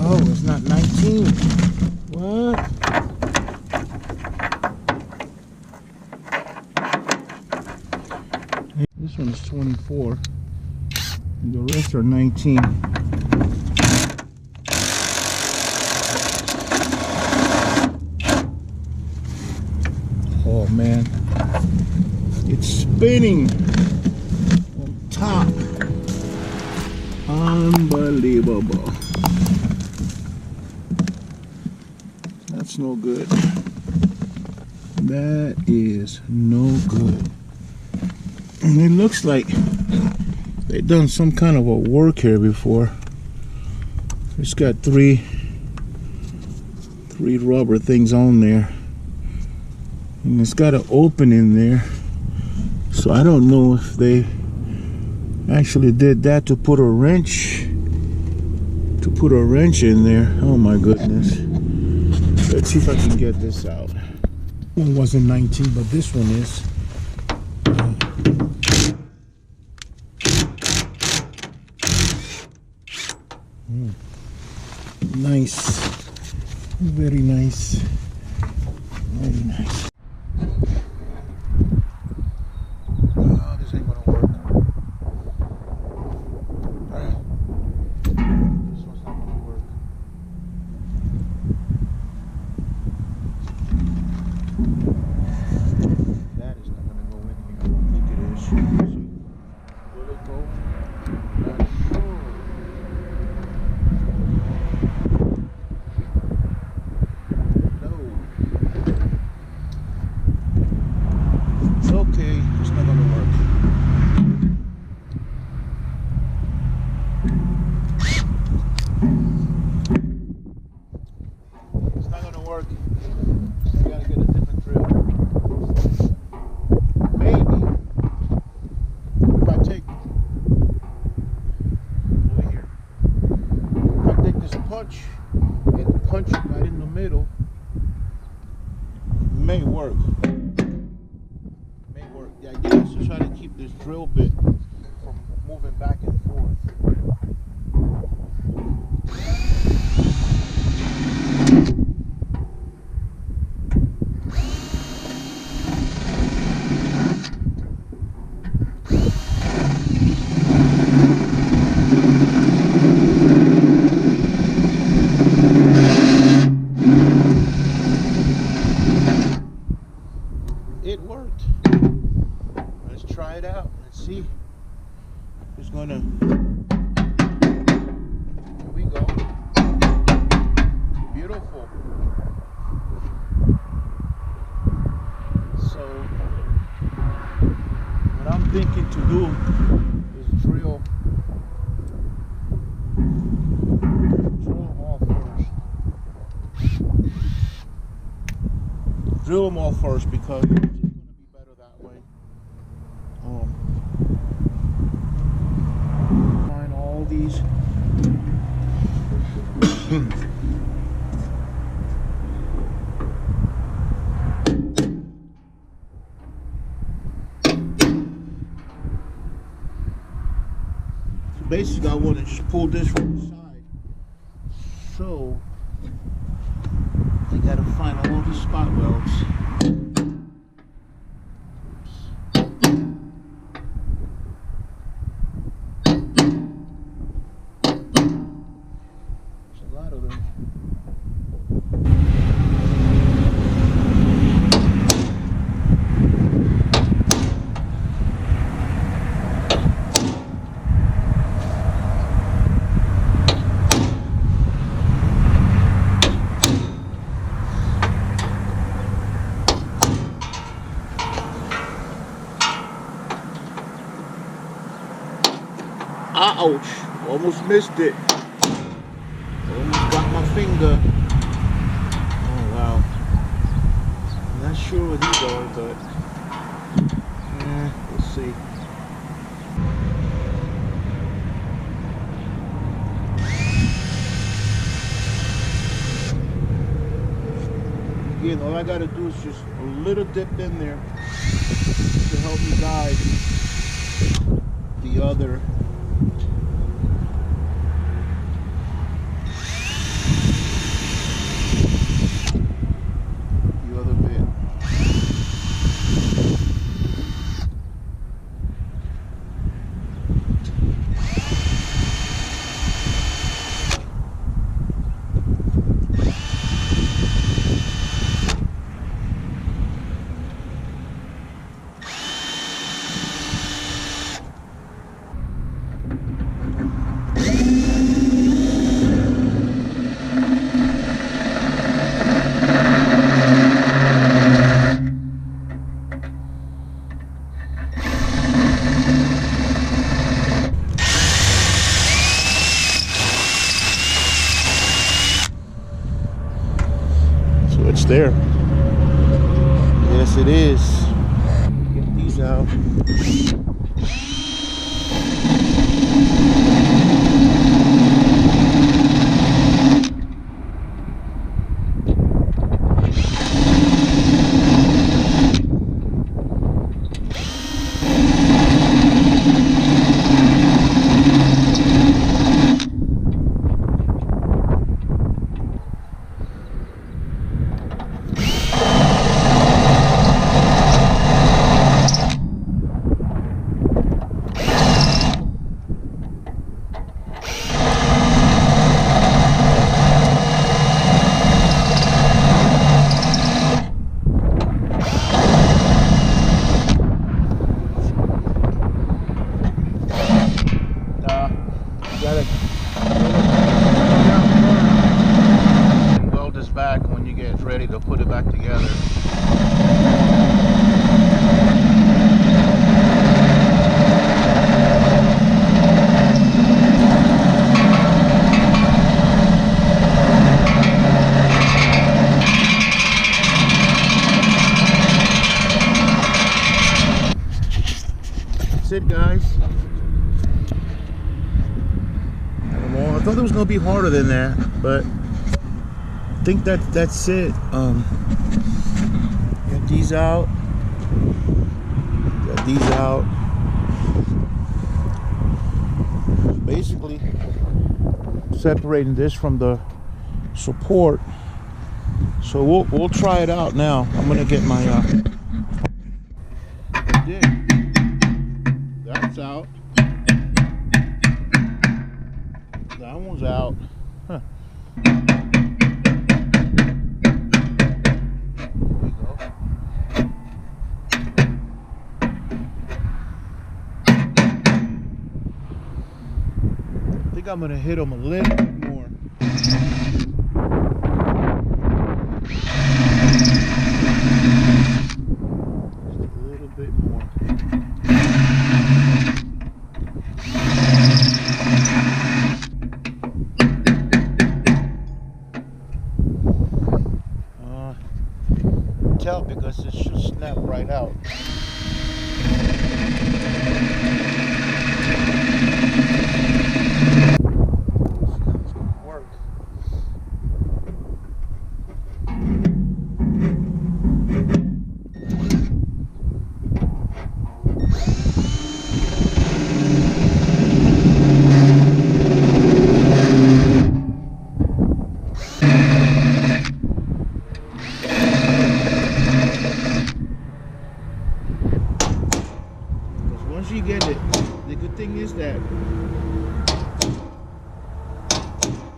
Oh, it's not 19. What? This one is 24. The rest are 19. Oh man, it's spinning on top. Unbelievable. That's no good. That is no good. And it looks like they've done some kind of a work here before. It's got three rubber things on there. And it's got an opening there. So I don't know if they actually did that to put a wrench in there. Oh my goodness. Let's see if I can get this out. One wasn't 19, but this one is. Nice. Very nice. Very nice. Oh, this ain't gonna work. This one's not gonna work. That is not gonna go in here. I don't think it is. See? Will it go? Okay, it's not gonna work. It's not gonna work. You gotta get a different drill. Maybe if I take over here, if I take this punch and punch it right in the middle, it may work. The idea is to try to keep this drill bit from moving back and forth. It worked. Let's try it out. Let's see. It's gonna. Here we go. Beautiful. So, what I'm thinking to do is drill them all first. Drill them all first because it's gonna be better that way. Find all these. So basically I want to just pull this from the side. So I gotta find all these spot welds. Ouch, almost missed it. Almost got my finger. Oh wow. I'm not sure what these are, but we'll see. Again, all I gotta do is just a little dip in there to help me guide the other there. Yes, it is. Get these out. Weld this back when you get ready to put it back together. That's it, guys. I thought it was gonna be harder than that, but I think that's it. Got these out. Got these out. Basically, separating this from the support. So we'll try it out now. I'm gonna get my that's out. That one's out. Huh. There we go. I think I'm gonna hit them a little bit more. Just a little bit more. Tell because it should snap right out. It's gonna work. Once you get it, the good thing is that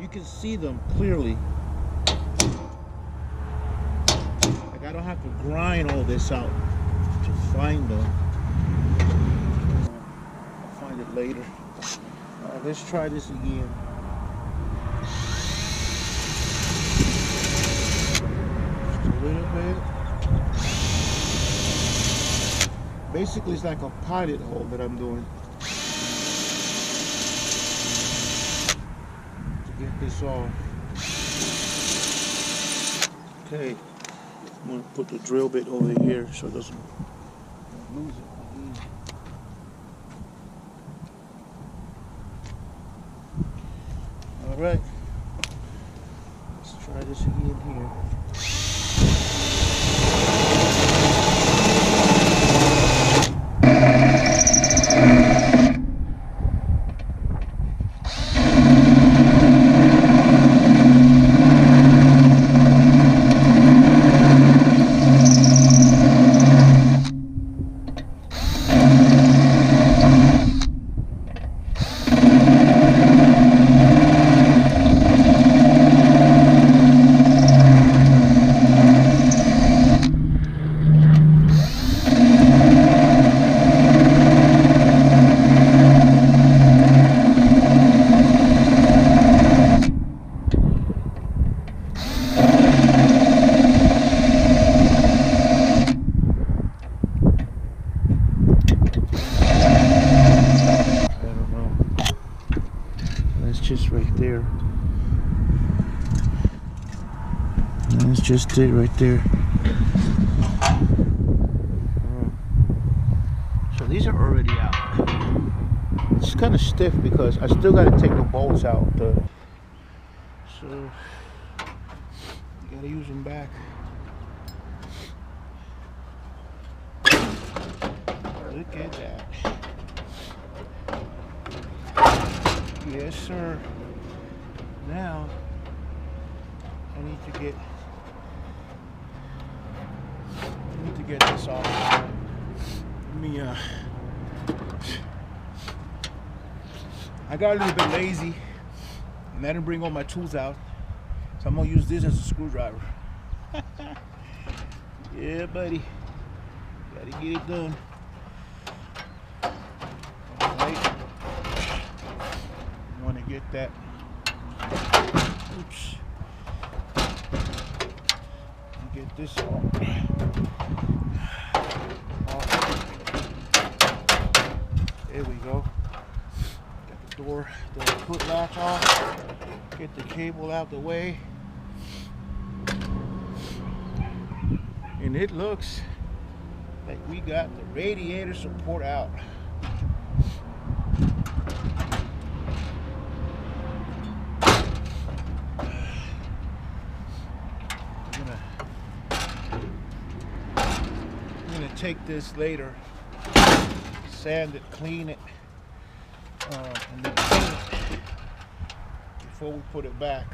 you can see them clearly. Like I don't have to grind all this out to find them. I'll find it later. Let's try this again. Just a little bit. Basically, it's like a pilot hole that I'm doing to get this off. Okay, I'm gonna put the drill bit over here so it doesn't lose it again. All right, let's try this again here. Just right there. That's just it right there. So these are already out. It's kind of stiff because I still got to take the bolts out. So you gotta use them back. Look at that. Yes, sir. Now I need to get this off. Let me I got a little bit lazy and I didn't bring all my tools out, so I'm gonna use this as a screwdriver. Yeah, buddy, gotta get it done. All right, I want to get that. Oops. Get this off. There we go. Got the door, the foot latch off. Get the cable out the way. And it looks like we got the radiator support out. I'm gonna take this later, sand it, clean it, and then clean it before we put it back.